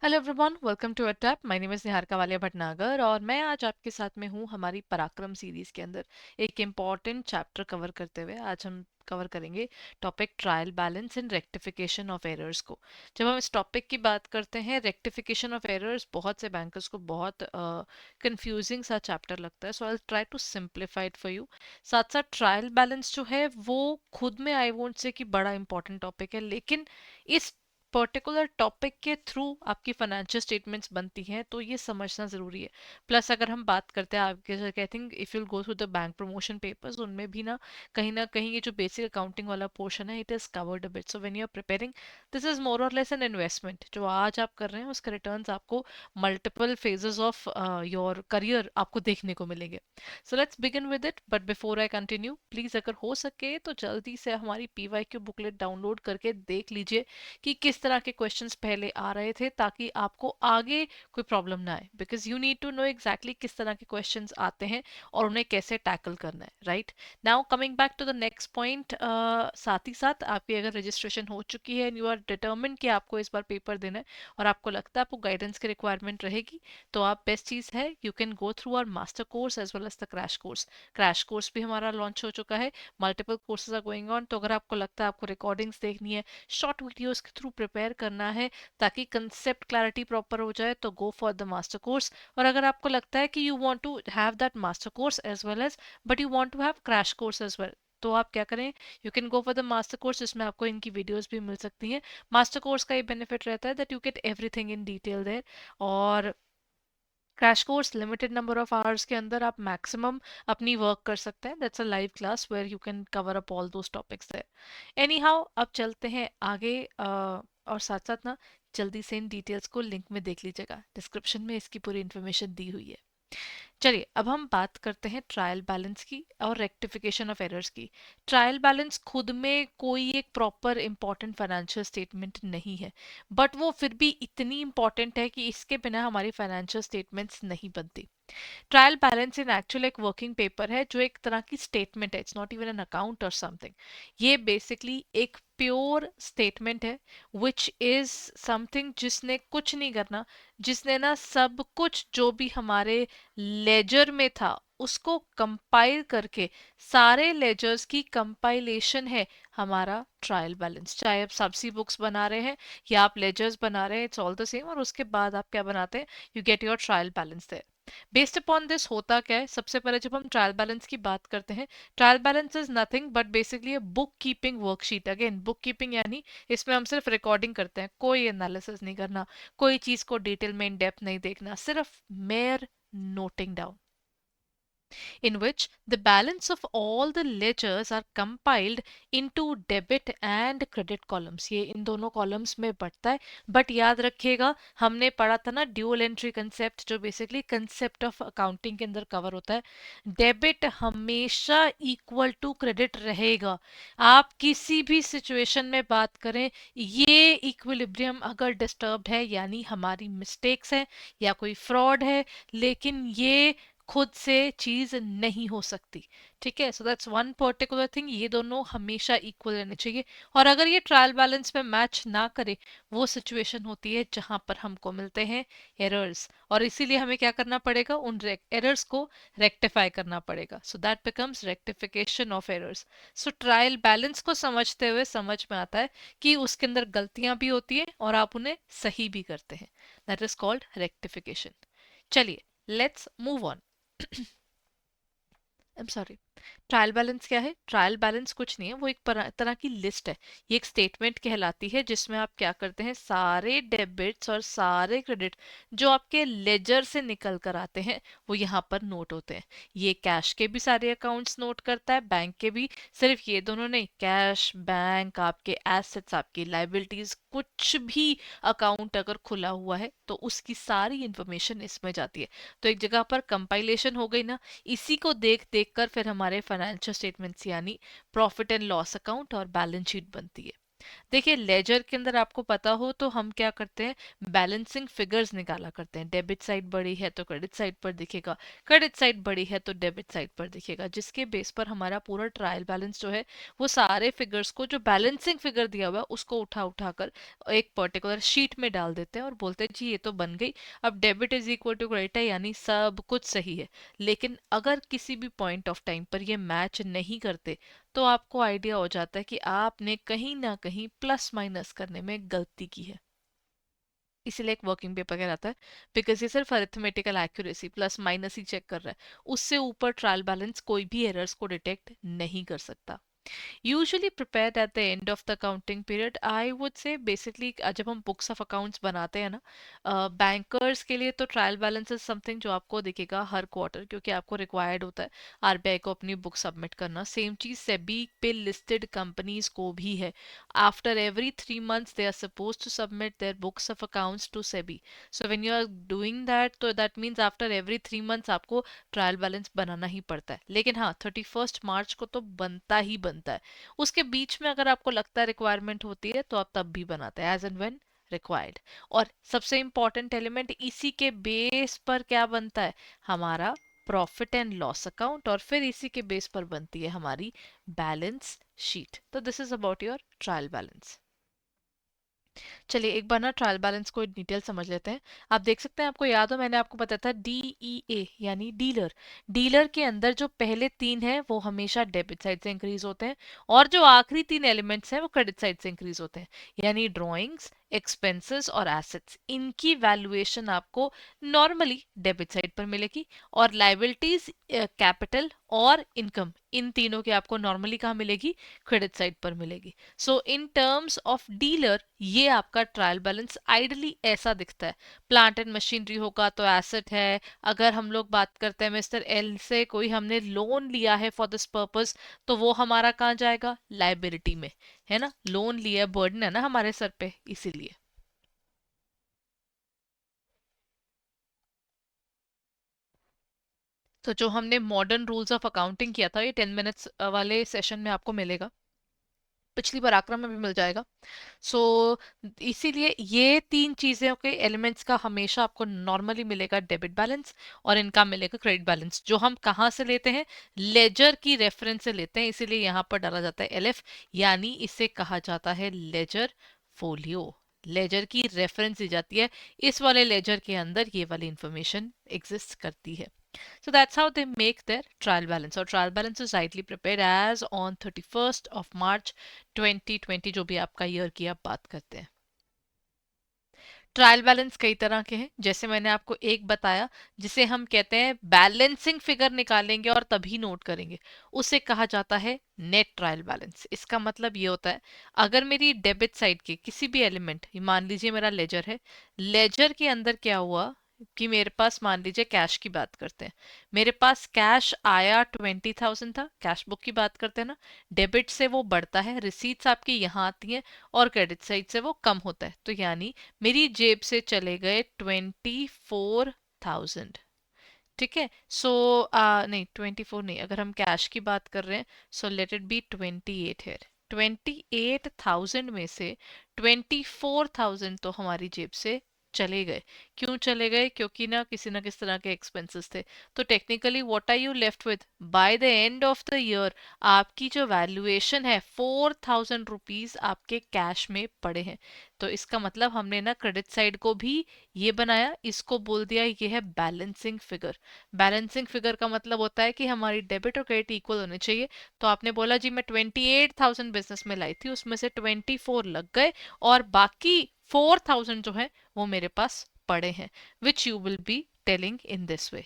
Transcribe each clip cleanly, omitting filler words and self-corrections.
Hello everyone, welcome to अटैप। My name is Niharika Walia Bhatnagar और मैं आज आपके साथ में हूँ हमारी पराक्रम सीरीज़ के अंदर एक इम्पॉर्टेंट चैप्टर कवर करते हुए। आज हम कवर करेंगे topic trial balance and rectification of errors को। जब हम इस टॉपिक की बात करते हैं रेक्टिफिकेशन ऑफ एरर्स, बहुत से बैंकर्स को बहुत कंफ्यूजिंग सा चैप्टर लगता है, so I try to simplify it for you. साथ साथ ट्रायल बैलेंस जो है वो खुद में आई वोंट से कि बड़ा इंपॉर्टेंट टॉपिक है, लेकिन इस पर्टिकुलर टॉपिक के थ्रू आपकी फाइनेंशियल स्टेटमेंट्स बनती हैं, तो ये समझना ज़रूरी है। प्लस अगर हम बात करते हैं आपके, I think if you'll go through the bank promotion papers, उनमें भी ना कहीं ये जो बेसिक अकाउंटिंग वाला पोर्शन है, it is covered a bit. So when you are preparing, this is more or less an investment. जो आज आप कर रहे हैं उसके रिटर्न्स आपको multiple phases of your career आपको देखने को मिलेंगे। So let's begin with it, but before I continue, please अगर हो सके तो जल्दी से हमारी PYQ बुकलेट डाउनलोड करके देख लीजिए कि किस तरह के क्वेश्चंस पहले आ रहे थे, ताकि आपको आगे कोई प्रॉब्लम ना आए। Because you need to know exactly किस तरह के क्वेश्चंस आते हैं और उन्हें कैसे टैकल करना है। Right now coming back to the next point, साथ ही साथ आपकी अगर रजिस्ट्रेशन हो चुकी है एंड यू आर डिटर्मिन्ड कि आपको इस बार पेपर देना है और आपको लगता है आपको गाइडेंस की रिक्वायरमेंट रहेगी, तो आप बेस्ट चीज़ है you can go through our master course as well as the crash course. Crash course भी हमारा लॉन्च हो चुका है, multiple courses are going on. तो अगर आपको लगता है आपको रिकॉर्डिंग्स देखनी है, शॉर्ट वीडियोस के थ्रू प्रिपेयर करना है ताकि कंसेप्ट क्लैरिटी प्रॉपर हो जाए, तो go for the master course. और अगर आपको लगता है कि you want to have that master course as well as, but you want to have crash course as well, तो आप क्या करें, you can go for the master course, जिसमें आपको इनकी वीडियोस भी मिल सकती हैं। मास्टर कोर्स का ये बेनिफिट रहता है that you get everything in detail there. और crash course limited number of hours के अंदर आप मैक्सिमम अपनी वर्क कर सकते हैं। That's a live class where you can cover up all those topics there. Anyhow, अब चलते हैं आगे, और साथ साथ जल्दी से इन डिटेल्स को लिंक में देख लीजिएगा, डिस्क्रिप्शन में इसकी पूरी इन्फॉर्मेशन दी हुई है। चलिए अब हम बात करते हैं ट्रायल बैलेंस की और रेक्टिफिकेशन ऑफ एरर्स की। ट्रायल बैलेंस खुद में कोई एक प्रॉपर इंपॉर्टेंट फाइनेंशियल स्टेटमेंट नहीं है, बट वो फिर भी इतनी इंपॉर्टेंट है कि इसके बिना हमारी फाइनेंशियल स्टेटमेंट्स नहीं बनती। ट्रायल बैलेंस इन एक्चुअल एक वर्किंग पेपर है, जो एक तरह की स्टेटमेंट है, it's not even an account और समथिंग। ये बेसिकली एक प्योर स्टेटमेंट है विच इज समथिंग जिसने कुछ नहीं करना, जिसने सब कुछ जो भी हमारे लेजर में था उसको कंपाइल करके, सारे लेजर्स की कंपाइलेशन है हमारा ट्रायल बैलेंस। चाहे आप सब्सी बुक्स बना रहे हैं या आप लेजर्स बना रहे हैं, इट्स ऑल द सेम। और उसके बाद आप क्या बनाते हैं, you get your trial balance there. Based upon this होता क्या है, सबसे पहले जब हम ट्रायल बैलेंस की बात करते हैं, trial balance is nothing but basically a book keeping worksheet. Again book keeping यानी इसमें हम सिर्फ रिकॉर्डिंग करते हैं, कोई एनालिसिस नहीं करना, कोई चीज को डिटेल में इन डेप्थ नहीं देखना, सिर्फ mayor noting down, in which the balance of all the ledgers are compiled into debit and credit columns। ये इन दोनों कॉलम्स में बढ़ता है। बट याद रखिएगा, हमने पढ़ा था ना ड्यूअल एंट्री कंसेप्ट, जो बेसिकली कंसेप्ट ऑफ अकाउंटिंग के अंदर कवर होता है। डेबिट हमेशा इक्वल टू क्रेडिट रहेगा। आप किसी भी सिचुएशन में बात करें, ये इक्विलिब्रियम अगर डिस्टर्ब्ड है यानी हमारी मिस्टेक्स है या कोई फ्रॉड है, लेकिन ये खुद से चीज नहीं हो सकती। ठीक है, so that's one particular thing, ये दोनों हमेशा इक्वल रहने चाहिए। और अगर ये ट्रायल बैलेंस में मैच ना करे, वो सिचुएशन होती है जहां पर हमको मिलते हैं एरर्स, और इसीलिए हमें क्या करना पड़ेगा, उन एरर्स को रेक्टिफाई करना पड़ेगा। So that becomes rectification of errors. So trial balance को समझते हुए समझ में आता है कि उसके अंदर गलतियां भी होती हैं और आप उन्हें सही भी करते हैं। That is called rectification. चलिए, let's move on. I am sorry, trial balance क्या है? ट्रायल बैलेंस कुछ नहीं है, वो एक तरह की लिस्ट है। ये एक स्टेटमेंट कहलाती है जिसमें आप क्या करते हैं, सारे डेबिट्स और सारे क्रेडिट जो आपके लेजर से निकल कर आते हैं वो यहाँ पर नोट होते हैं। ये कैश के भी सारे अकाउंट्स नोट करता है, बैंक के भी। सिर्फ ये दोनों नहीं, कैश, बैंक, आपके एसेट्स, आपकी लाइबिलिटीज, कुछ भी अकाउंट अगर खुला हुआ है तो उसकी सारी इंफॉर्मेशन इसमें जाती है। तो एक जगह पर कंपाइलेशन हो गई ना, इसी को देख देख कर फिर हमारे फाइनेंशियल स्टेटमेंट्स यानी प्रॉफिट एंड लॉस अकाउंट और बैलेंस शीट बनती है। देखिए लेजर के अंदर आपको पता हो तो हम क्या करते हैं, बैलेंसिंग फिगर्स निकाला करते हैं। डेबिट साइड बड़ी है तो क्रेडिट साइड पर दिखेगा, क्रेडिट साइड बड़ी है तो डेबिट साइड पर दिखेगा, जिसके बेस पर हमारा पूरा ट्रायल बैलेंस जो है वो सारे फिगर्स को, जो बैलेंसिंग फिगर दिया हुआ है उसको उठा उठा कर एक पर्टिकुलर शीट में डाल देते हैं और बोलते हैं जी ये तो बन गई। अब debit is equal to credit है, यानी सब कुछ सही है। लेकिन अगर किसी भी पॉइंट ऑफ टाइम पर ये मैच नहीं करते तो आपको आइडिया हो जाता है कि आपने कहीं ना कहीं प्लस माइनस करने में गलती की है। इसीलिए एक वर्किंग पेपर कहलाता है, बिकॉज ये सिर्फ अरिथमेटिकल एक्यूरेसी प्लस माइनस ही चेक कर रहा है, उससे ऊपर ट्रायल बैलेंस कोई भी एरर्स को डिटेक्ट नहीं कर सकता। Usually prepared at the end of the accounting period, I would say basically जब हम बुक्स ऑफ अकाउंट्स बनाते हैं ना, बैंकर्स के लिए तो ट्रायल बैलेंस इज समथिंग जो आपको दिखेगा हर क्वार्टर, क्योंकि आपको रिक्वायर्ड होता है आरबीआई को अपनी बुक सबमिट करना। सेम चीज सेबी पे लिस्टेड कंपनीज को भी है। After every 3 months they are supposed to submit their books of accounts to SEBI. So when you are doing that, तो that means after every 3 months आपको ट्रायल बैलेंस बनाना ही पड़ता है। लेकिन हाँ 31 मार्च को तो बनता ही बनता है। उसके बीच में अगर आपको लगता है रिक्वायरमेंट होती है तो आप तब भी बनाते हैं, एज एंड व्हेन रिक्वायर्ड। और सबसे इंपॉर्टेंट एलिमेंट, इसी के बेस पर क्या बनता है, हमारा प्रॉफिट एंड लॉस अकाउंट, और फिर इसी के बेस पर बनती है हमारी बैलेंस शीट। तो this is about your trial balance. चलिए एक बार ना ट्रायल बैलेंस को डिटेल समझ लेते हैं। आप देख सकते हैं, आपको याद हो मैंने आपको बताया था DEA यानी डीलर। डीलर के अंदर जो पहले तीन है वो हमेशा डेबिट साइड से इंक्रीज होते हैं, और जो आखिरी तीन एलिमेंट्स हैं वो क्रेडिट साइड से इंक्रीज होते हैं। यानी ड्रॉइंग्स, एक्सपेंसेस और एसेट्स, इनकी वैल्यूएशन आपको नॉर्मली डेबिट साइड पर मिलेगी, और लाइबिलिटीज, कैपिटल और इनकम, इन तीनों की आपको नॉर्मली कहाँ मिलेगी, क्रेडिट साइड पर मिलेगी। सो इन टर्म्स ऑफ डीलर ये आपका ट्रायल बैलेंस आइडली ऐसा दिखता है। प्लांट एंड मशीनरी होगा तो एसेट है। अगर हम लोग बात करते हैं मिस्टर एल से, कोई हमने लोन लिया है फॉर दिस पर्पस, तो वो हमारा कहाँ जाएगा, लाइबिलिटी में, है ना। लोन लिया, बर्डन है ना हमारे सर पे, इसीलिए। तो जो हमने मॉडर्न रूल्स ऑफ अकाउंटिंग किया था, ये 10 मिनट्स वाले सेशन में आपको मिलेगा, पिछली पराक्रम में भी मिल जाएगा। सो इसीलिए ये तीन चीज़ों के एलिमेंट्स का हमेशा आपको नॉर्मली मिलेगा डेबिट बैलेंस, और इनका मिलेगा क्रेडिट बैलेंस, जो हम कहाँ से लेते हैं, लेजर की रेफरेंस से लेते हैं। इसीलिए यहाँ पर डाला जाता है LF, यानी इसे कहा जाता है लेजर फोलियो। लेजर की रेफरेंस दी जाती है, इस वाले लेजर के अंदर ये वाली इंफॉर्मेशन एग्जिस्ट करती है। So that's how they make their trial balance. और trial balance is rightly prepared as on 31st of March 2020, जो भी आपका ईयर की आप बात करते हैं। ट्रायल बैलेंस कई तरह के हैं, जैसे मैंने आपको एक बताया जिसे हम कहते हैं बैलेंसिंग फिगर निकालेंगे और तभी नोट करेंगे, उसे कहा जाता है नेट ट्रायल बैलेंस। इसका मतलब ये होता है, अगर मेरी डेबिट साइड के किसी भी एलिमेंट, मान लीजिए मेरा लेजर है, लेजर के अंदर क्या हुआ कि मेरे पास, मान लीजिए कैश की बात करते हैं, मेरे पास कैश आया 20,000 था, कैश बुक की बात करते हैं ना, डेबिट से वो बढ़ता है, रिसीट्स आपकी यहाँ आती हैं, और क्रेडिट साइड से वो कम होता है, तो यानी मेरी जेब से चले गए 24,000। ठीक है। सो नहीं 24 नहीं, अगर हम कैश की बात कर रहे हैं, सो लेट इट बी 28 है। 28,000 में से 24,000 तो हमारी जेब से चले गए। क्यों चले गए, क्योंकि ना किस तरह के एक्सपेंसेस थे। तो technically what are you left with by the end of the year, आपकी जो वैल्यूएशन है 4,000 रुपीज आपके कैश में पड़े हैं। तो इसका मतलब हमने ना क्रेडिट साइड को भी ये बनाया, इसको बोल दिया ये है बैलेंसिंग फिगर। बैलेंसिंग फिगर का मतलब होता है कि हमारी डेबिट और क्रेडिट इक्वल होने चाहिए। तो आपने बोला जी मैं 28,000 बिजनेस में लाई थी, उसमें से 24 लग गए, और बाकी 4,000 जो है वो मेरे पास पड़े हैं, which you will be telling in this way.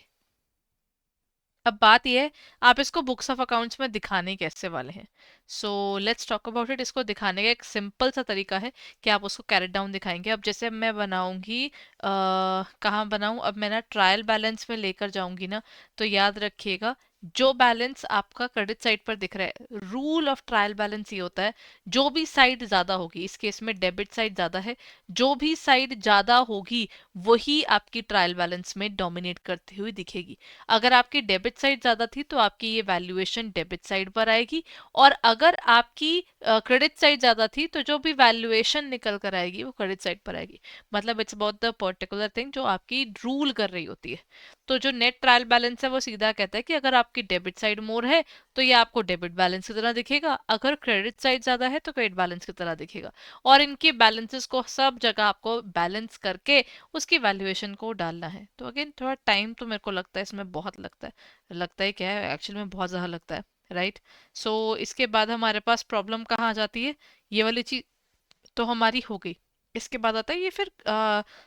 अब बात यह है, आप इसको बुक्स ऑफ अकाउंट्स में दिखाने कैसे वाले हैं। So let's talk about it. इसको दिखाने का एक सिंपल सा तरीका है कि आप उसको कैरेट डाउन दिखाएंगे। अब जैसे मैं बनाऊंगी, कहाँ बनाऊं, अब मैं ना ट्रायल बैलेंस में लेकर जाऊंगी ना, तो याद रखिएगा जो बैलेंस आपका क्रेडिट साइड पर दिख रहा है, रूल ऑफ ट्रायल बैलेंस ये होता है, जो भी साइड ज्यादा होगी, इस केस में डेबिट साइड ज्यादा है, जो भी साइड ज्यादा होगी वही आपकी ट्रायल बैलेंस में डोमिनेट करती हुई दिखेगी। अगर आपकी डेबिट साइड ज्यादा थी तो आपकी ये वैल्यूएशन डेबिट साइड पर आएगी, और अगर आपकी क्रेडिट साइड ज्यादा थी तो जो भी वैल्यूएशन निकल कर आएगी वो क्रेडिट साइड पर आएगी। मतलब it's about the particular thing जो आपकी रूल कर रही होती है। तो जो नेट ट्रायल बैलेंस है वो सीधा कहता है कि अगर आपकी डेबिट साइड मोर है तो ये आपको डेबिट बैलेंस की तरह दिखेगा, अगर क्रेडिट साइड ज्यादा है तो क्रेडिट बैलेंस की तरह दिखेगा। और इनके बैलेंसेस को सब जगह आपको बैलेंस करके उसकी वैल्यूएशन को डालना है। तो अगेन थोड़ा टाइम तो मेरे को लगता है इसमें, बहुत लगता है। लगता है क्या है, एक्चुअली में बहुत ज्यादा लगता है, राइट। सो इसके बाद हमारे पास प्रॉब्लम कहाँ आ जाती है, ये वाली चीज तो हमारी हो गई। इसके बाद आता है ये, फिर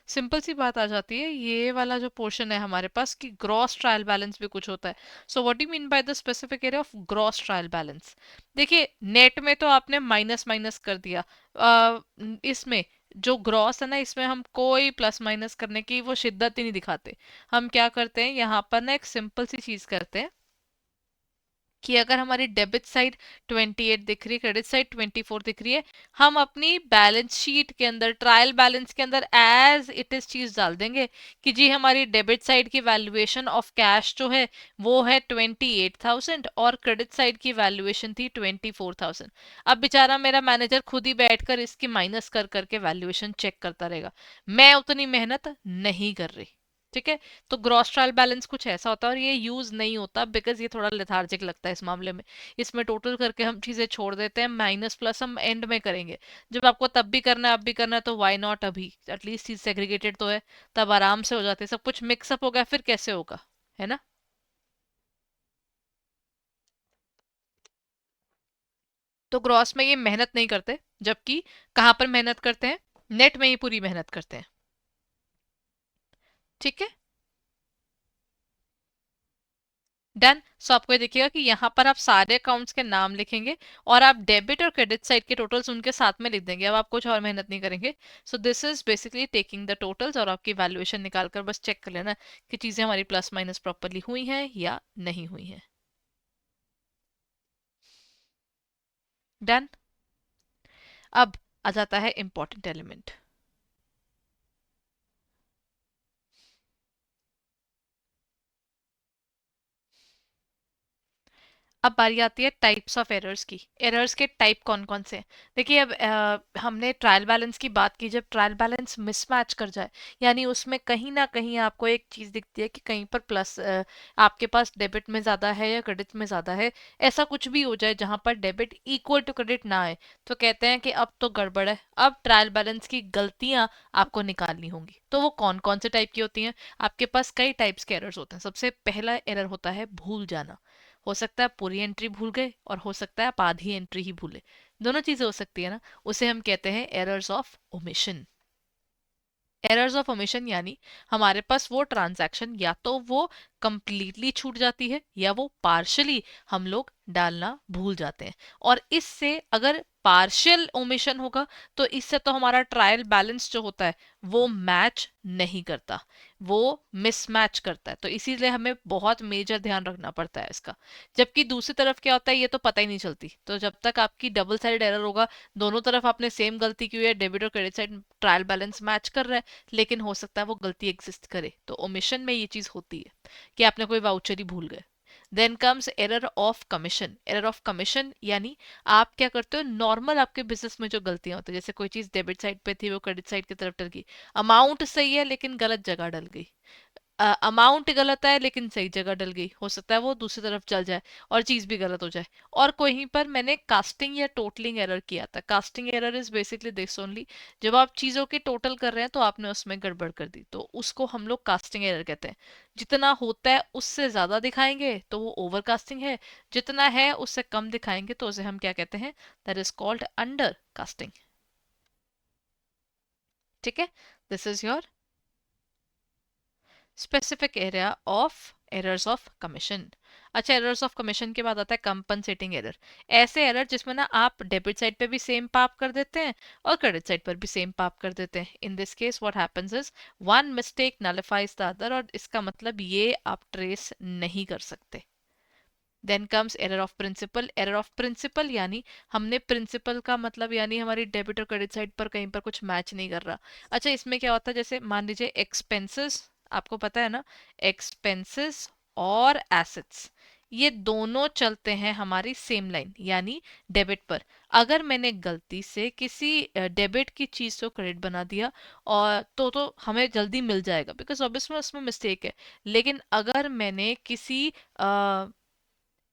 सिंपल सी बात आ जाती है, ये वाला जो पोर्शन है हमारे पास कि ग्रॉस ट्रायल बैलेंस भी कुछ होता है। So what do mean by the specific area of gross trial balance. देखिए नेट में तो आपने माइनस माइनस कर दिया, इसमें जो ग्रॉस है ना, इसमें हम कोई प्लस माइनस करने की वो शिद्दत ही नहीं दिखाते। हम क्या करते हैं यहाँ पर ना, एक सिंपल सी चीज करते हैं कि अगर हमारी डेबिट साइड 28 दिख रही है, क्रेडिट साइड 24 दिख रही है, हम अपनी बैलेंस शीट के अंदर ट्रायल बैलेंस के अंदर एज इट इज चीज डाल देंगे कि जी हमारी डेबिट साइड की वैल्यूएशन ऑफ कैश जो है वो है 28,000 और क्रेडिट साइड की वैल्यूएशन थी 24,000। अब बेचारा मेरा मैनेजर खुद ही बैठकर इसकी माइनस कर करके वैल्यूएशन चेक करता रहेगा, मैं उतनी मेहनत नहीं कर रही। ठीक है। तो ग्रॉस ट्रायल बैलेंस कुछ ऐसा होता है, और ये यूज नहीं होता बिकॉज ये थोड़ा लेथार्जिक लगता है इस मामले में। इसमें टोटल करके हम चीजें छोड़ देते हैं, माइनस प्लस हम एंड में करेंगे। जब आपको तब भी करना है अब भी करना है तो वाई नॉट अभी, एटलीस्ट चीज सेग्रीगेटेड तो है, तब आराम से हो जाते हैं। सब कुछ मिक्सअप हो गया फिर कैसे होगा, है ना। तो ग्रॉस में ये मेहनत नहीं करते, जबकि कहाँ पर मेहनत करते हैं, नेट में ही पूरी मेहनत करते हैं। ठीक है, डन। सो आपको ये देखिएगा कि यहाँ पर आप सारे अकाउंट्स के नाम लिखेंगे और आप डेबिट और क्रेडिट साइड के टोटल्स उनके साथ में लिख देंगे। अब आप कुछ और मेहनत नहीं करेंगे। So this is basically taking the totals, और आपकी वैल्यूएशन निकाल कर बस चेक कर लेना कि चीजें हमारी प्लस माइनस प्रॉपरली हुई हैं या नहीं हुई हैं। डन। अब आ जाता है इंपॉर्टेंट एलिमेंट। अब बारी आती है टाइप्स ऑफ एरर्स की। एरर्स के टाइप कौन कौन से हैं। देखिए अब हमने ट्रायल बैलेंस की बात की, जब ट्रायल बैलेंस मिसमैच कर जाए, यानी उसमें कहीं ना कहीं आपको एक चीज दिखती है कि कहीं पर प्लस आपके पास डेबिट में ज्यादा है या क्रेडिट में ज्यादा है, ऐसा कुछ भी हो जाए जहां पर डेबिट इक्वल टू क्रेडिट ना आए, तो कहते हैं कि अब तो गड़बड़ है, अब ट्रायल बैलेंस की गलतियां आपको निकालनी होंगी। तो वो कौन कौन से टाइप की होती हैं। आपके पास कई टाइप्स के एरर्स होते हैं। सबसे पहला एरर होता है भूल जाना। हो सकता है पूरी एंट्री भूल गए, और हो सकता है आप आधी एंट्री ही भूले, दोनों चीजें हो सकती है ना। उसे हम कहते हैं errors of omission. Errors of omission यानी हमारे पास वो ट्रांजैक्शन या तो वो कंप्लीटली छूट जाती है या वो पार्शली हम लोग डालना भूल जाते हैं। और इससे अगर पार्शियल ओमिशन होगा तो इससे तो हमारा ट्रायल बैलेंस जो होता है वो मैच नहीं करता, वो मिसमैच करता है। तो इसीलिए हमें बहुत मेजर ध्यान रखना पड़ता है इसका। जबकि दूसरी तरफ क्या होता है ये तो पता ही नहीं चलती। तो जब तक आपकी डबल साइड एरर होगा, दोनों तरफ आपने सेम गलती की हुई है, डेबिट और credit side trial balance match कर रहा है, लेकिन हो सकता है वो गलती एग्जिस्ट करे। तो ओमिशन में ये चीज होती है कि आपने कोई वाउचर ही भूल गए। Then comes error of commission. Error of commission यानी आप क्या करते हो, नॉर्मल आपके बिजनेस में जो गलतियां होती है, जैसे कोई चीज डेबिट साइड पे थी वो क्रेडिट साइड की तरफ डल गई, अमाउंट सही है लेकिन गलत जगह डल गई, अमाउंट गलत है लेकिन सही जगह डल गई, हो सकता है वो दूसरी तरफ चल जाए और चीज भी गलत हो जाए। और कहीं पर मैंने कास्टिंग या टोटलिंग एरर किया था। Casting error is basically this only, जब आप चीजों की टोटल कर रहे हैं तो आपने उसमें गड़बड़ कर दी, तो उसको हम लोग कास्टिंग एरर कहते हैं। जितना होता है उससे ज्यादा दिखाएंगे तो वो ओवर कास्टिंग है, जितना है उससे कम दिखाएंगे तो उसे हम क्या कहते हैं, that is called under casting. ठीक है, this is your specific area of errors of commission. अच्छा, एरर्स ऑफ कमीशन के बाद आता है कंपनसेटिंग एरर। ऐसे एरर जिसमें ना आप डेबिट साइड पे भी सेम पाप कर देते हैं और क्रेडिट साइड पर भी सेम पाप कर देते हैं। In this case what happens is one mistake nullifies the other, और इसका मतलब ये आप ट्रेस नहीं कर सकते। Then comes error of principle. Error of principle यानी हमने प्रिंसिपल का मतलब यानी हमारी डेबिट और क्रेडिट साइड पर कहीं पर कुछ मैच नहीं कर रहा। अच्छा, इसमें क्या होता है, जैसे मान लीजिए एक्सपेंसेस, आपको पता है ना, एक्सपेंसेस और एसेट्स ये दोनों चलते हैं हमारी सेम लाइन यानी डेबिट पर। अगर मैंने गलती से किसी डेबिट की चीज को क्रेडिट बना दिया और तो हमें जल्दी मिल जाएगा बिकॉज ऑब्वियसली उसमें मिस्टेक है। लेकिन अगर मैंने किसी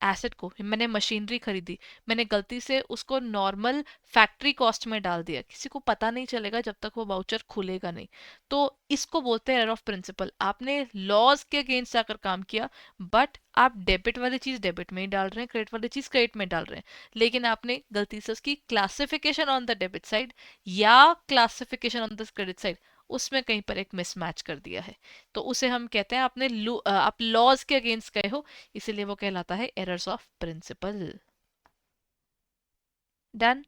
एसेट को, मैंने मशीनरी खरीदी, मैंने गलती से उसको नॉर्मल फैक्ट्री कॉस्ट में डाल दिया, किसी को पता नहीं चलेगा जब तक वो वाउचर खुलेगा नहीं, तो इसको बोलते हैं एरर ऑफ प्रिंसिपल। आपने लॉज के अगेंस्ट जाकर काम किया, बट आप डेबिट वाली चीज डेबिट में ही डाल रहे हैं, क्रेडिट वाली चीज क्रेडिट में डाल रहे हैं, लेकिन आपने गलती से उसकी classification on the debit side या classification on the credit side उसमें कहीं पर एक मिसमैच कर दिया है। तो उसे हम कहते हैं आप लॉज के अगेंस्ट गए हो, इसीलिए वो कहलाता है एरर्स ऑफ प्रिंसिपल। डन।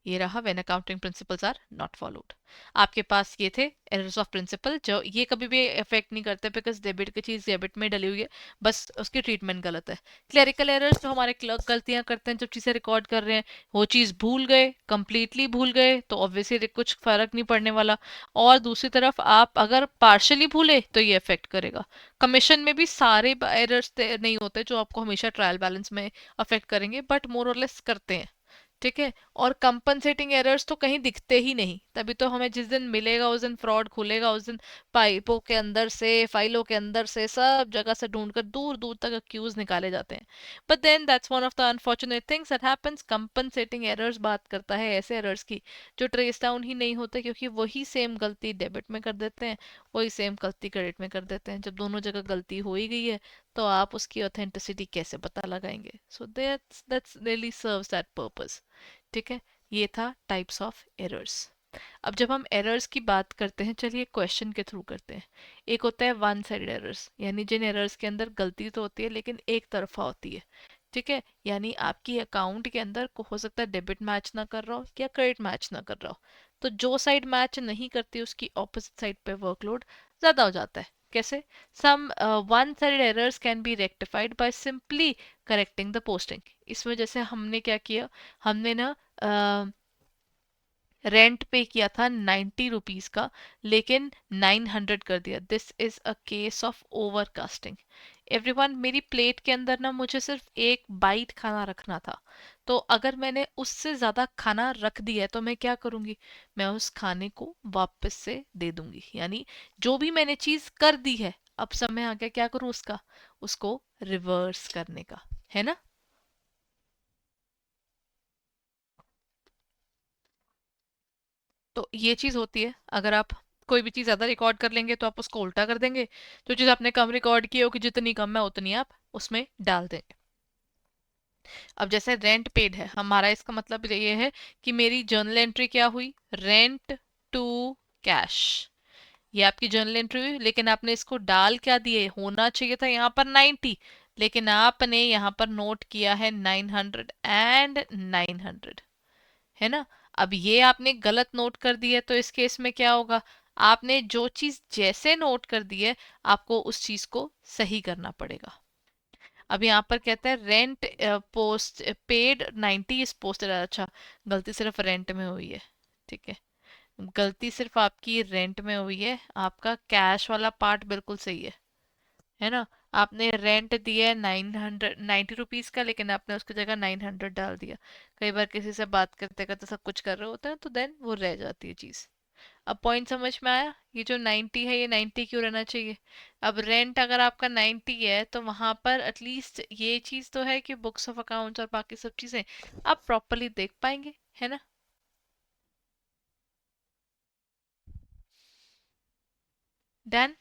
ये रहा when accounting principles are not followed. आपके पास ये थे एरर्स ऑफ प्रिंसिपल, जो ये कभी भी इफेक्ट नहीं करते बिकॉज डेबिट की चीज डेबिट में डली हुई है, बस उसकी ट्रीटमेंट गलत है। क्लरिकल एरर्स, जो हमारे क्लर्क गलतियां करते हैं जब चीजें रिकॉर्ड कर रहे हैं, वो चीज भूल गए, कंप्लीटली भूल गए तो ऑब्वियसली कुछ फर्क नहीं पड़ने वाला। और दूसरी तरफ आप अगर पार्शली भूले तो ये इफेक्ट करेगा। कमीशन में भी सारे एरर्स नहीं होते जो आपको हमेशा ट्रायल बैलेंस में अफेक्ट करेंगे, बट मोर और लेस करते हैं। ठीक है। और कंपनसेटिंग एरर्स तो कहीं दिखते ही नहीं, तभी तो हमें जिस दिन मिलेगा उस दिन फ्रॉड खुलेगा, उस दिन पाइपों के अंदर से, फाइलों के अंदर से, सब जगह से ढूंढकर दूर दूर तक अक्यूज निकाले जाते हैं। But then that's one of the unfortunate things that happens. Compensating errors बात करता है ऐसे एरर्स की जो ट्रेस डाउन ही नहीं होते, क्योंकि वही सेम गलती डेबिट में कर देते हैं, वही सेम गलती क्रेडिट में कर देते हैं। जब दोनों जगह गलती हो ही गई है तो आप उसकी ऑथेंटिसिटी कैसे पता लगाएंगे? So that's really serves that purpose. ठीक है। ये था टाइप्स ऑफ एरर्स। अब जब हम एरर्स की बात करते हैं, चलिए क्वेश्चन के थ्रू करते हैं। एक होता है वन साइड एरर्स, यानी जिन एरर्स के अंदर गलती तो होती है लेकिन एक तरफा होती है। ठीक है। यानी आपकी अकाउंट के अंदर को हो सकता है डेबिट मैच ना कर रहा हो या क्रेडिट मैच ना कर रहा हो, तो जो साइड मैच नहीं करती उसकी ऑपोजिट साइड पे वर्कलोड ज्यादा हो जाता है। कैसे? Some one side errors can be rectified by simply correcting the posting. इसमें जैसे हमने क्या किया, हमने ना रेंट पे किया था 90 रुपीज का, लेकिन 900 कर दिया। This is a case of overcasting. Everyone, मेरी प्लेट के अंदर ना मुझे सिर्फ एक बाइट खाना रखना था, तो अगर मैंने उससे ज्यादा खाना रख दिया है तो मैं क्या करूंगी? मैं उस खाने को वापस से दे दूंगी, यानी जो भी मैंने चीज कर दी है, अब समय आ गया क्या करूं उसका, उसको रिवर्स करने का, है ना। तो ये चीज होती है, अगर आप कोई भी चीज ज्यादा रिकॉर्ड कर लेंगे तो आप उसको उल्टा कर देंगे, जो चीज आपने कम रिकॉर्ड की हो कि जितनी कम है उतनी आप उसमें डाल देंगे। अब जैसे रेंट पेड है हमारा, इसका मतलब ये है कि मेरी जर्नल एंट्री क्या हुई, रेंट टू कैश। ये आपकी जर्नल एंट्री हुई, लेकिन आपने इसको डाल क्या दिए, होना चाहिए था यहाँ पर 90, लेकिन आपने यहाँ पर नोट किया है 900 है ना। अब ये आपने गलत नोट कर दी है, तो इस केस में क्या होगा, आपने जो चीज जैसे नोट कर दी है आपको उस चीज को सही करना पड़ेगा। अब यहाँ पर कहता है rent post paid 90 is posted. अच्छा, गलती सिर्फ रेंट में हुई है। ठीक है, गलती सिर्फ आपकी रेंट में हुई है, आपका कैश वाला पार्ट बिल्कुल सही है ना। आपने रेंट दिया है 990 रुपीज का, लेकिन आपने उसकी जगह 900 डाल दिया। कई बार किसी से बात करते करते सब कुछ कर रहे होते हैं तो देन वो रह जाती है चीज। अब पॉइंट समझ में आया, ये जो 90 है ये 90 क्यों रहना चाहिए? अब रेंट अगर आपका 90 है तो वहां पर एटलीस्ट ये चीज तो है कि बुक्स ऑफ अकाउंट्स और बाकी सब चीजें आप प्रॉपरली देख पाएंगे, है ना। डन।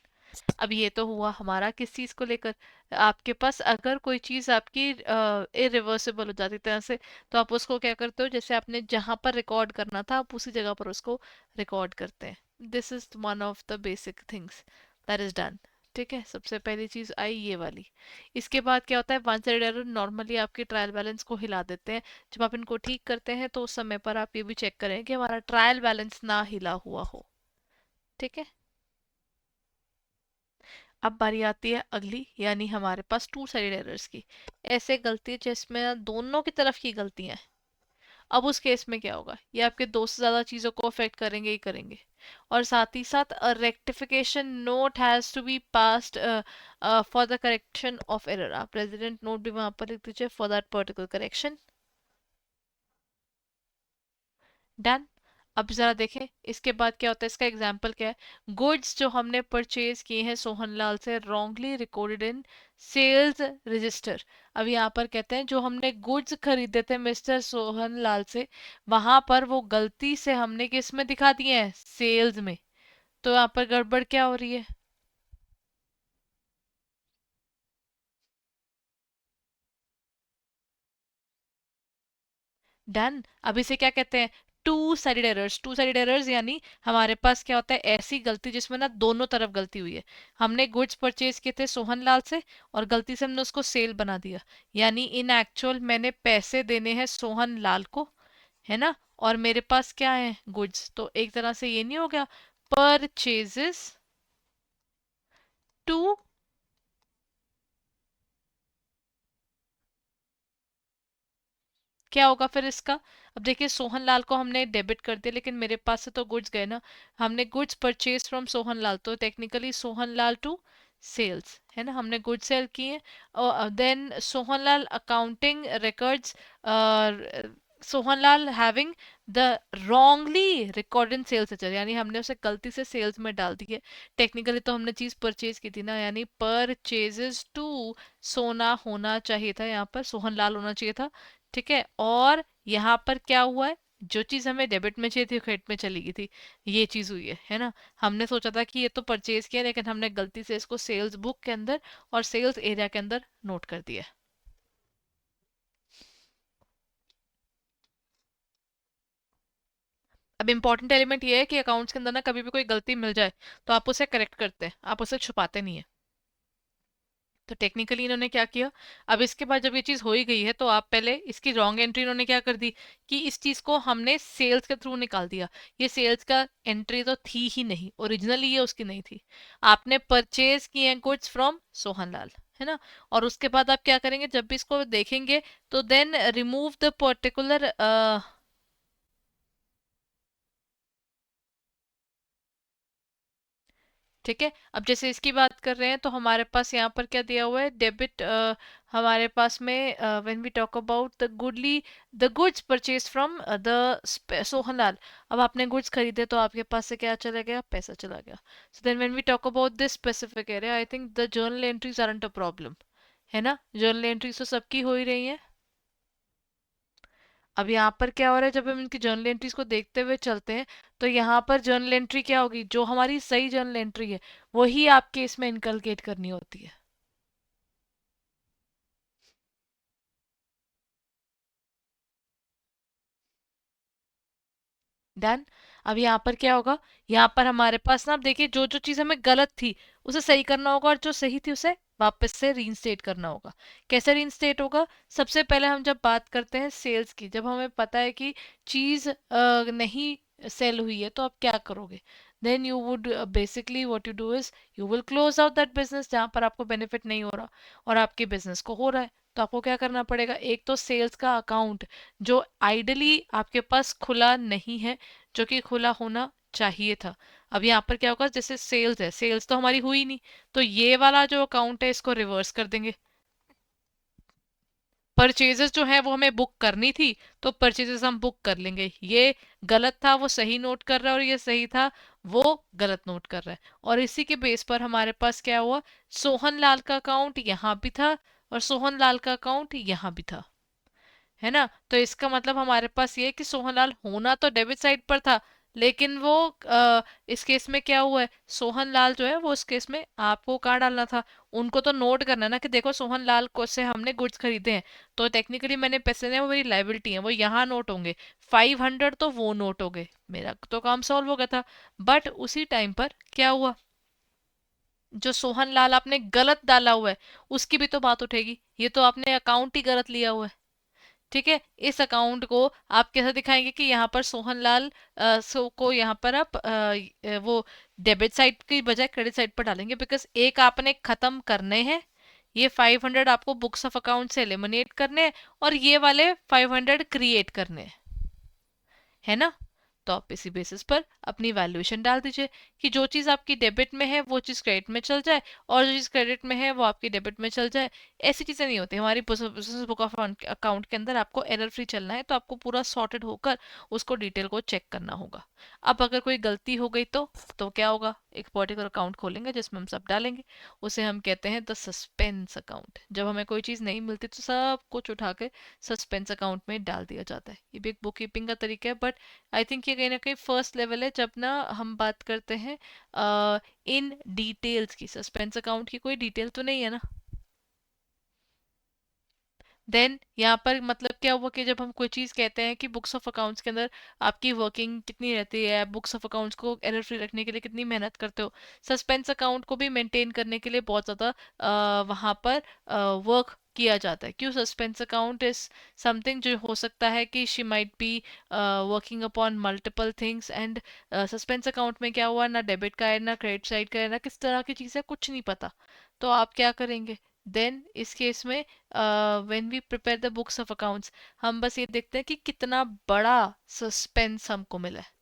अब ये तो हुआ हमारा किस चीज को लेकर, आपके पास अगर कोई चीज आपकी इरिवर्सिबल हो जाती तरह से, तो आप उसको क्या करते हो, जैसे आपने जहां पर रिकॉर्ड करना था आप उसी जगह पर उसको रिकॉर्ड करते हैं। This is one of the basic things that is done. ठीक है, सबसे पहली चीज आई ये वाली। इसके बाद क्या होता है, वन साइड एरर नॉर्मली आपके ट्रायल बैलेंस को हिला देते हैं। जब आप इनको ठीक करते हैं तो उस समय पर आप ये भी चेक करें कि हमारा ट्रायल बैलेंस ना हिला हुआ हो। ठीक है। अब बारी आती है अगली, यानी हमारे पास टू साइडेड एरर्स की। ऐसे गलती है जिसमें दोनों की तरफ की गलतियां हैं। अब उस केस में क्या होगा, ये आपके दो से ज्यादा चीजों को अफेक्ट करेंगे ही करेंगे। और साथ ही साथ rectification note has to be passed for the correction of error. आप रेजिडेंट नोट भी वहां पर लिख दीजिए for that particular correction. Done. अब जरा देखें इसके बाद क्या होता है, इसका एग्जाम्पल क्या है। गुड्स जो हमने परचेज किए हैं सोहनलाल से wrongly recorded in sales register. अब यहाँ पर कहते हैं जो हमने गुड्स खरीदे थे मिस्टर सोहनलाल से, वहां पर वो गलती से हमने किस में दिखा दिए हैं, सेल्स में। तो यहाँ पर गड़बड़ क्या हो रही है। डन। अब इसे क्या कहते हैं, two sided errors. Two sided errors यानी हमारे पास क्या होता है, ऐसी गलती जिसमें ना दोनों तरफ गलती हुई है। हमने गुड्स परचेज किए थे सोहनलाल से और गलती से हमने उसको सेल बना दिया, यानी इन एक्चुअल मैंने पैसे देने हैं सोहनलाल को, है ना। और मेरे पास क्या है, गुड्स। तो एक तरह से ये नहीं हो गया परचेजेस टू। क्या होगा फिर इसका। अब देखिए सोहनलाल को हमने डेबिट कर दिया, लेकिन मेरे पास से तो गुड्स गए ना। हमने गुड्स परचेज फ्रॉम सोहनलाल, तो टेक्निकली सोहनलाल टू सेल्स, है ना। हमने गुड्स सेल किए। और then Sohanlal accounting records, Sohanlal having the wrongly recorded sales letter, यानी हमने उसे गलती से सेल्स में डाल दी है। टेक्निकली तो हमने चीज परचेज की थी ना, यानी परचेजेस टू सोना होना चाहिए था, यहाँ पर सोहनलाल होना चाहिए था। ठीक है। और यहाँ पर क्या हुआ है, जो चीज हमें डेबिट में चाहिए थी क्रेडिट में चली गई थी, ये चीज हुई है ना। हमने सोचा था कि ये तो परचेज किया, लेकिन हमने गलती से इसको सेल्स बुक के अंदर और सेल्स एरिया के अंदर नोट कर दिया। अब इंपॉर्टेंट एलिमेंट ये है कि अकाउंट्स के अंदर ना कभी भी कोई गलती मिल जाए तो आप उसे करेक्ट करते हैं, आप उसे छुपाते नहीं है। तो टेक्निकली इन्होंने क्या किया, अब इसके बाद जब ये चीज हो ही गई है तो आप पहले इसकी रॉन्ग एंट्री इन्होंने क्या कर दी कि इस चीज को हमने सेल्स के थ्रू निकाल दिया। ये सेल्स का एंट्री तो थी ही नहीं, ओरिजिनली ये उसकी नहीं थी। आपने परचेज किए हैं गुड्स फ्रॉम सोहनलाल, है ना। और उसके बाद आप क्या करेंगे, जब भी इसको देखेंगे तो देन रिमूव द पर्टिकुलर। ठीक है। अब जैसे इसकी बात कर रहे हैं तो हमारे पास यहाँ पर क्या दिया हुआ है, डेबिट। हमारे पास में when we talk about the goods purchase from the Sohanlal. अब आपने गुड्स खरीदे तो आपके पास से क्या चला गया, पैसा चला गया। So then when we talk about this specific area, I think the journal entries aren't a problem, है ना। जर्नल एंट्रीज तो सबकी हो ही रही है। अब यहाँ पर क्या हो रहा है, जब हम इनकी जर्नल एंट्रीज को देखते हुए चलते हैं तो यहाँ पर जर्नल एंट्री क्या होगी, जो हमारी सही जर्नल एंट्री है वही आपके इसमें इनकलकेट करनी होती है। डन। अब यहाँ पर क्या होगा, यहाँ पर हमारे पास ना, अब देखिए जो जो चीज हमें गलत थी उसे सही करना होगा, और जो सही थी उसे वापस से रीइंस्टेट करना होगा। कैसे रीइंस्टेट होगा, सबसे पहले हम जब बात करते हैं सेल्स की, जब हमें पता है कि चीज नहीं सेल हुई है तो आप क्या करोगे। Then you would basically what you do is you will close out that business जहां पर आपको बेनिफिट नहीं हो रहा और आपके बिजनेस को हो रहा है। तो आपको क्या करना पड़ेगा, एक तो सेल्स का अकाउंट जो आइडली आपके पास खुला नहीं है, जो कि खुला होना चाहिए था। अब यहाँ पर क्या होगा, जैसे सेल्स है, सेल्स तो हमारी हुई नहीं, तो ये वाला जो अकाउंट है इसको रिवर्स कर देंगे। परचेजेस जो है वो हमें बुक करनी थी, तो परचेजेस हम बुक कर लेंगे। ये गलत था वो सही नोट कर रहा है, और ये सही था वो गलत नोट कर रहा है। और इसी के बेस पर हमारे पास क्या हुआ, सोहन लाल का अकाउंट यहाँ भी था और सोहन लाल का अकाउंट यहाँ भी था, है ना। तो इसका मतलब हमारे पास ये है कि सोहनलाल होना तो डेबिट साइड पर था, लेकिन वो इस केस में क्या हुआ है, सोहनलाल जो है वो इस केस में आपको कहाँ डालना था, उनको तो नोट करना है ना कि देखो सोहनलाल को से हमने गुड्स खरीदे हैं, तो टेक्निकली मैंने पैसे दिए वो मेरी लाइबिलिटी है, वो यहाँ नोट होंगे। 500 तो वो नोट हो गए, मेरा तो काम सॉल्व हो गया था। बट उसी टाइम पर क्या हुआ, जो सोहनलाल आपने गलत डाला हुआ है उसकी भी तो बात उठेगी, ये तो आपने अकाउंट ही गलत लिया हुआ है। ठीक है, इस अकाउंट को आप कैसे दिखाएंगे कि यहाँ पर सोहनलाल सो को यहाँ पर आप वो डेबिट साइड की बजाय क्रेडिट साइड पर डालेंगे, बिकॉज एक आपने खत्म करने हैं, ये 500 आपको बुक्स ऑफ अकाउंट से एलिमिनेट करने हैं, और ये वाले 500 क्रिएट करने हैं, है ना। तो आप इसी बेसिस पर अपनी वैल्यूएशन डाल दीजिए कि जो चीज़ आपकी डेबिट में है वो चीज़ क्रेडिट में चल जाए, और जो चीज़ क्रेडिट में है वो आपकी डेबिट में चल जाए। ऐसी चीज़ें नहीं होती हमारी बिजनेस बुक ऑफ अकाउंट के अंदर। आपको एरर फ्री चलना है तो आपको पूरा सॉर्टेड होकर उसको डिटेल को चेक करना होगा। अब अगर कोई गलती हो गई तो क्या होगा, एक पर्टिकुलर अकाउंट खोलेंगे जिसमें हम सब डालेंगे, उसे हम कहते हैं द सस्पेंस अकाउंट। जब हमें कोई चीज़ नहीं मिलती तो सब कुछ उठा के सस्पेंस अकाउंट में डाल दिया जाता है। ये भी एक बुक कीपिंग का तरीका है, बट आई थिंक ये कहीं ना कहीं फर्स्ट लेवल है जब ना हम बात करते हैं इन डिटेल्स की। सस्पेंस अकाउंट की कोई डिटेल तो नहीं है ना। देन यहाँ पर मतलब क्या हुआ कि जब हम कोई चीज़ कहते हैं कि बुक्स ऑफ अकाउंट्स के अंदर आपकी वर्किंग कितनी रहती है, बुक्स ऑफ अकाउंट्स को एरर फ्री रखने के लिए कितनी मेहनत करते हो, सस्पेंस अकाउंट को भी मेंटेन करने के लिए बहुत ज़्यादा वहाँ पर वर्क किया जाता है। क्यों, सस्पेंस अकाउंट इज समथिंग जो हो सकता है कि she might be working upon multiple things, and suspense account में क्या हुआ, ना डेबिट का है ना क्रेडिट साइड का है ना किस तरह की चीज़ है, कुछ नहीं पता। तो आप क्या करेंगे देन इस केस में, when we prepare the books of accounts, हम बस ये देखते हैं कि कितना बड़ा सस्पेंस हमको मिला है।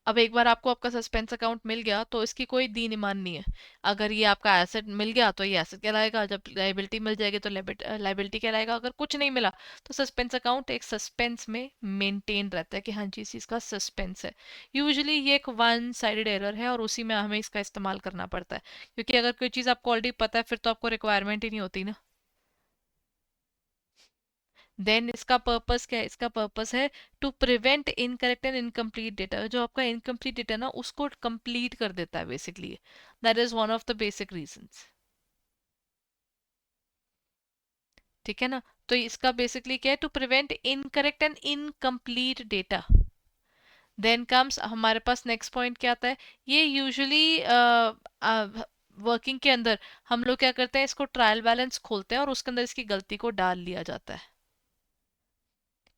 अब एक बार आपको आपका सस्पेंस अकाउंट मिल गया तो इसकी कोई दीन ईमान नहीं है। अगर ये आपका एसेट मिल गया तो ये एसेट कहलाएगा, जब लाइबिलिटी मिल जाएगी तो लाइबिलिटी कहलाएगा। अगर कुछ नहीं मिला तो सस्पेंस अकाउंट एक सस्पेंस में मेंटेन रहता है कि हाँ जी इस चीज़ का सस्पेंस है। यूजुअली ये एक वन साइडेड एरर है और उसी में हमें इसका इस्तेमाल करना पड़ता है, क्योंकि अगर कोई चीज़ आपको ऑलरेडी पता है फिर तो आपको रिक्वायरमेंट ही नहीं होती ना। देन इसका पर्पस क्या है, इसका पर्पस है to prevent incorrect and incomplete data. जो आपका इनकम्प्लीट डेटा ना उसको कंप्लीट कर देता है basically. That is one of the basic reasons. ठीक है ना। तो इसका बेसिकली क्या है, to prevent incorrect and incomplete data. Then comes हमारे पास नेक्स्ट पॉइंट क्या आता है, ये यूजुअली वर्किंग के अंदर हम लोग क्या करते हैं, इसको ट्रायल बैलेंस खोलते हैं और उसके अंदर इसकी गलती को डाल लिया जाता है।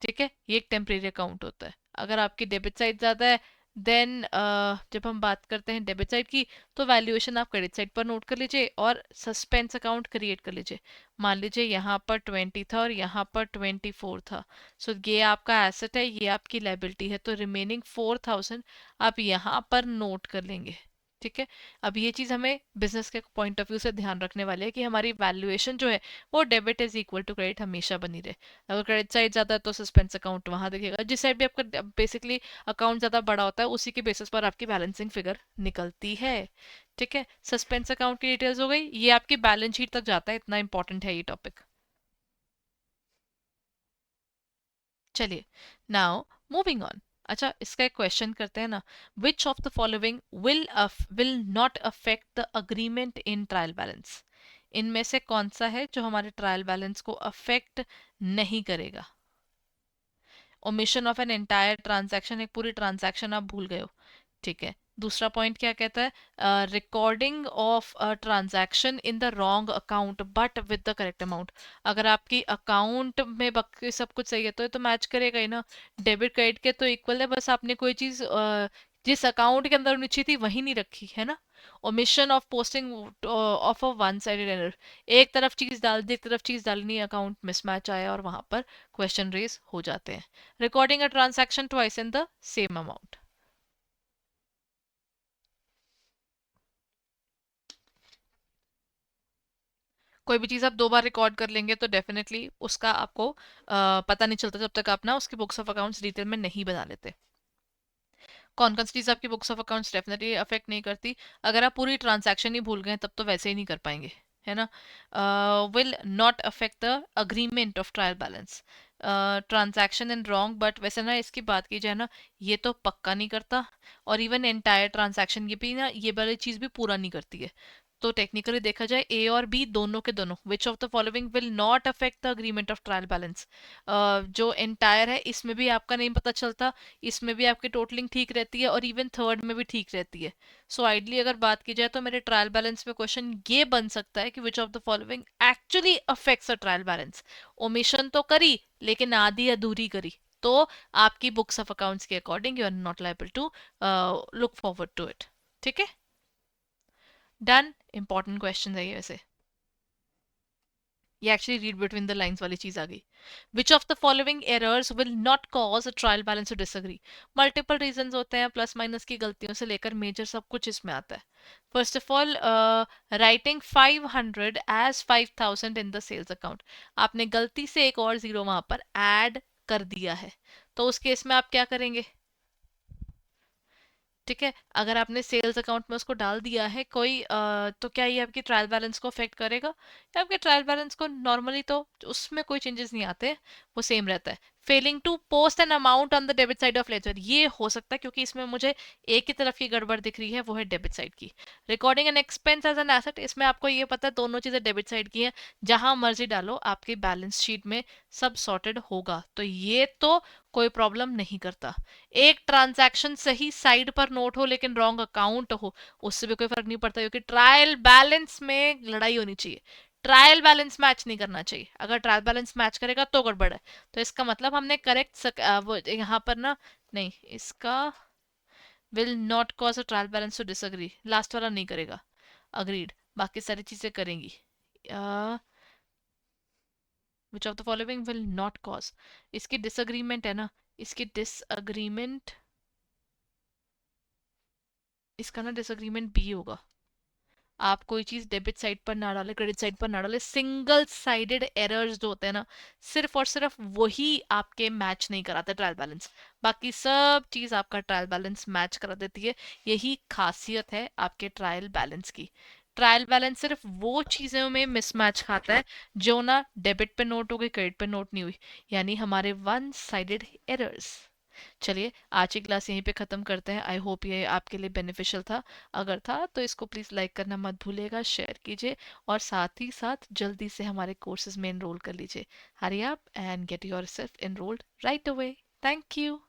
ठीक है, ये एक टेम्परेरी अकाउंट होता है। अगर आपकी डेबिट साइड ज़्यादा है देन जब हम बात करते हैं डेबिट साइड की, तो वैल्यूएशन आप क्रेडिट साइड पर नोट कर लीजिए और सस्पेंस अकाउंट क्रिएट कर लीजिए। मान लीजिए यहाँ पर 20 था और यहाँ पर 24 था। सो ये आपका एसेट है, ये आपकी लाइबिलिटी है, तो रिमेनिंग 4000 आप यहाँ पर नोट कर लेंगे। ठीक है। अब ये चीज़ हमें बिजनेस के पॉइंट ऑफ व्यू से ध्यान रखने वाली है कि हमारी वैल्यूएशन जो है वो debit is equal to credit हमेशा बनी रहे। अगर क्रेडिट साइड ज़्यादा है तो सस्पेंस अकाउंट वहाँ दिखेगा, जिस साइड भी आपका बेसिकली अकाउंट ज़्यादा बड़ा होता है उसी के बेसिस पर आपकी बैलेंसिंग फिगर निकलती है। ठीक है, सस्पेंस अकाउंट की डिटेल्स हो गई, ये आपकी बैलेंस शीट तक जाता है, इतना इंपॉर्टेंट है ये टॉपिक। चलिए, नाउ मूविंग ऑन। अच्छा, इसका एक क्वेश्चन करते हैं ना, विच of the following will not affect the agreement in trial balance. इनमें से कौन सा है जो हमारे ट्रायल बैलेंस को अफेक्ट नहीं करेगा। Omission of an entire transaction, एक पूरी ट्रांजैक्शन आप भूल गए हो। ठीक है। दूसरा पॉइंट क्या कहता है, recording of a transaction in the wrong account but with the correct amount. अगर आपकी अकाउंट में बाकी सब कुछ सही है तो ये तो मैच करेगा ही ना, डेबिट क्रेडिट के तो इक्वल है, बस आपने कोई चीज जिस अकाउंट के अंदर होनी चाहिए थी वही नहीं रखी है ना। Omission of posting of a one sided error, एक तरफ चीज डाल दी एक तरफ चीज डालनी, अकाउंट मिसमैच आया और वहां पर क्वेश्चन रेज हो जाते हैं। Recording a transaction twice in the same amount. कोई भी चीज़ आप दो बार रिकॉर्ड कर लेंगे तो डेफिनेटली उसका आपको पता नहीं चलता जब तक आप ना उसकी बुक्स ऑफ अकाउंट्स डिटेल में नहीं बना लेते। कौन कौन सी चीज़ आपकी books of accounts definitely affect नहीं करती, अगर आप पूरी ट्रांजैक्शन ही भूल गए तब तो वैसे ही नहीं कर पाएंगे, है ना। Will not affect the agreement of trial balance, transaction in wrong, but वैसे ना इसकी बात की जाए ना ये तो पक्का नहीं करता, और इवन एंटायर ट्रांजैक्शन ये भी ना ये वाली चीज़ भी पूरा नहीं करती है। तो टेक्निकली देखा जाए ए और बी दोनों के दोनों, विच of the following will not affect the agreement of trial balance. जो एंटायर है इसमें भी आपका नहीं पता चलता, इसमें भी आपकी टोटलिंग ठीक रहती है और इवन थर्ड में भी ठीक रहती है। सो आइडली अगर बात की जाए तो मेरे ट्रायल बैलेंस में क्वेश्चन ये बन सकता है कि which of the following actually affects a trial balance. Omission तो करी लेकिन आधी अधूरी करी, तो आपकी बुक्स ऑफ अकाउंट्स के according you are not liable to look forward to it. ठीक है, डन। इंपॉर्टेंट क्वेश्चन है ये वैसे, ये actually read between the lines वाली चीज आ गई। Which of the following errors will not cause a trial balance to disagree. Multiple reasons होते हैं, प्लस माइनस की गलतियों से लेकर मेजर सब कुछ इसमें आता है। First of all, writing 500 as 5000 in the sales account. आपने गलती से एक और जीरो वहां पर ऐड कर दिया है, तो उस केस में आप क्या करेंगे? ठीक है, अगर आपने सेल्स अकाउंट में उसको डाल दिया है कोई तो क्या ये आपकी ट्रायल बैलेंस को अफेक्ट करेगा? या आपके ट्रायल बैलेंस को नॉर्मली तो उसमें कोई चेंजेस नहीं आते, वो सेम रहता है। Failing to post an amount on the debit side of ledger, ये हो सकता है क्योंकि इसमें मुझे एक ही तरफ की गड़बड़ दिख रही है, वो है डेबिट साइड की। Recording an expense as an asset, इसमें आपको ये पता है दोनों चीजें डेबिट साइड की हैं, जहां मर्जी डालो आपकी बैलेंस शीट में सब सॉर्टेड होगा, तो ये तो कोई प्रॉब्लम नहीं करता। एक ट्रांजैक्शन सही साइड पर नोट हो लेकिन रॉन्ग अकाउंट हो, उससे भी कोई फर्क नहीं पड़ता, क्योंकि ट्रायल बैलेंस में लड़ाई होनी चाहिए। ट्रायल बैलेंस मैच नहीं करना चाहिए, अगर ट्रायल बैलेंस मैच करेगा तो गड़बड़ है। तो इसका मतलब हमने करेक्ट वो यहाँ पर ना, नहीं, इसका will not cause a trial balance to disagree, last वाला नहीं करेगा, अग्रीड, बाकी सारी चीजें करेंगी। Which of the following will not cause, इसकी डिसएग्रीमेंट है ना, इसकी डिसएग्रीमेंट, इसका ना डिसएग्रीमेंट बी होगा। आप कोई चीज डेबिट साइड पर ना डाले, क्रेडिट साइड पर ना डाले, सिंगल साइडेड एरर्स जो होते हैं ना, सिर्फ और सिर्फ वही आपके मैच नहीं कराते ट्रायल बैलेंस, बाकी सब चीज आपका ट्रायल बैलेंस मैच करा देती है। यही खासियत है आपके ट्रायल बैलेंस की। ट्रायल बैलेंस सिर्फ वो चीजों में मिसमैच खाता है जो ना डेबिट पे नोट हो गई, क्रेडिट पे नोट नहीं हुई, यानी हमारे वन साइडेड एरर्स। चलिए, आज की क्लास यहीं पे ख़त्म करते हैं। आई होप ये आपके लिए बेनिफिशियल था। अगर था तो इसको प्लीज़ लाइक करना मत भूलिएगा, शेयर कीजिए और साथ ही साथ जल्दी से हमारे कोर्सेज में एनरोल कर लीजिए। Hurry up and get your self enrolled right away. Thank you.